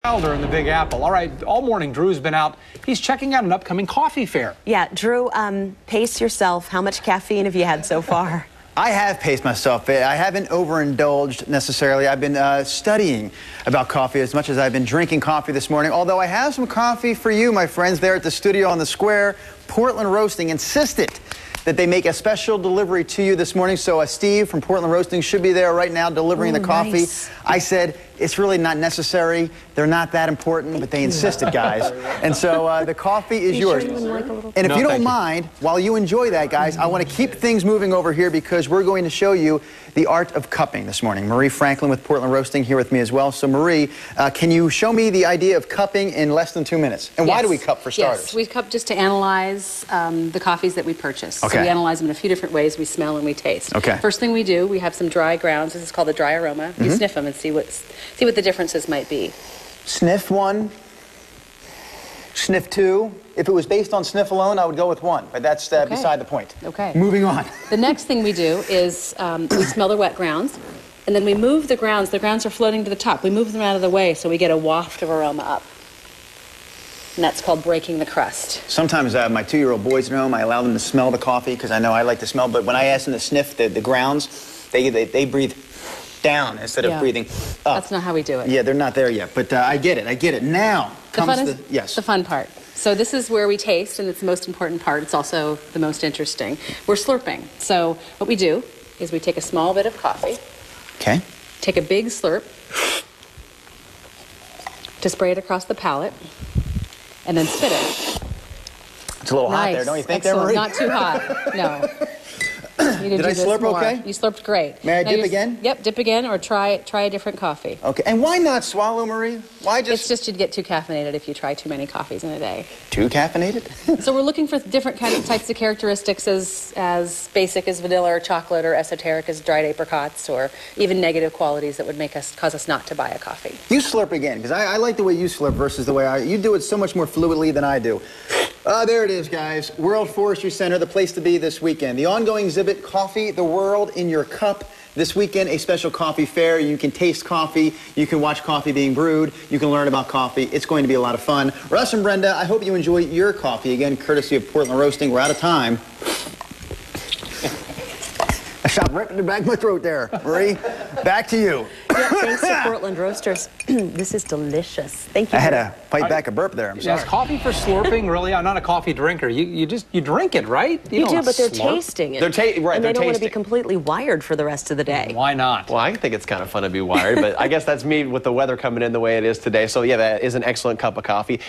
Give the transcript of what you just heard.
Wilder in the Big Apple. All right, all morning Drew's been out. He's checking out an upcoming coffee fair. Yeah, Drew, pace yourself. How much caffeine have you had so far? I have paced myself. I haven't overindulged necessarily. I've been studying about coffee as much as I've been drinking coffee this morning. Although I have some coffee for you, my friends, there at the studio on the square. Portland Roasting insisted that they make a special delivery to you this morning. So Steve from Portland Roasting should be there right now delivering the coffee. Nice. I said, it's really not necessary. They're not that important, but they insisted, guys. And so the coffee is yours. Sure you wouldn't like a little... And if you don't mind, while you enjoy that, guys, I want to keep things moving over here because we're going to show you the art of cupping this morning. Marie Franklin with Portland Roasting here with me as well. So Marie, can you show me the idea of cupping in less than 2 minutes? And why do we cup for starters? Yes, we cup just to analyze the coffees that we purchase. Okay. So we analyze them in a few different ways. We smell and we taste. Okay. First thing we do, we have some dry grounds. This is called the dry aroma. You sniff them and see what the differences might be. Sniff one, sniff two. If it was based on sniff alone, I would go with one, but that's beside the point. Okay. Moving on. The next thing we do is we smell the wet grounds, and then we move the grounds. The grounds are floating to the top. We move them out of the way so we get a waft of aroma up. And that's called breaking the crust. Sometimes I have my 2-year-old boys at home. I allow them to smell the coffee because I know I like to smell, but when I ask them to sniff the grounds, they breathe down instead of breathing up. That's not how we do it. Yeah, they're not there yet, but I get it. Now comes the fun part. So this is where we taste, and it's the most important part. It's also the most interesting. We're slurping. So what we do is we take a small bit of coffee. Okay. Take a big slurp to spray it across the palate, and then spit it. It's a little hot there, don't you think, Excellent. Marie? Not too hot, no. Did I slurp okay? You slurped great. May I dip again? Yep, dip again, or try a different coffee. Okay. And why not swallow, Marie? Why just... It's just you'd get too caffeinated if you try too many coffees in a day. Too caffeinated? So we're looking for different types of characteristics as basic as vanilla or chocolate, or esoteric as dried apricots, or even negative qualities that would cause us not to buy a coffee. You slurp again, because I like the way you slurp versus the way you do it so much more fluidly than I do. There it is, guys. World Forestry Center, the place to be this weekend. The ongoing exhibit, Coffee, the World in Your Cup. This weekend, a special coffee fair. You can taste coffee. You can watch coffee being brewed. You can learn about coffee. It's going to be a lot of fun. Russ and Brenda, I hope you enjoy your coffee. Again, courtesy of Portland Roasting. We're out of time. I shot right in the back of my throat there. Marie, back to you. Yeah, thanks to Portland Roasters. This is delicious. Thank you. I had to fight back a burp there. I'm sorry. Is coffee for slurping? Really? I'm not a coffee drinker. You drink it, right? You do, but they're slurp. tasting it. Right, and they don't want to be tasting. completely wired for the rest of the day. Why not? Well, I think it's kind of fun to be wired, but I guess that's me with the weather coming in the way it is today. So yeah, that is an excellent cup of coffee.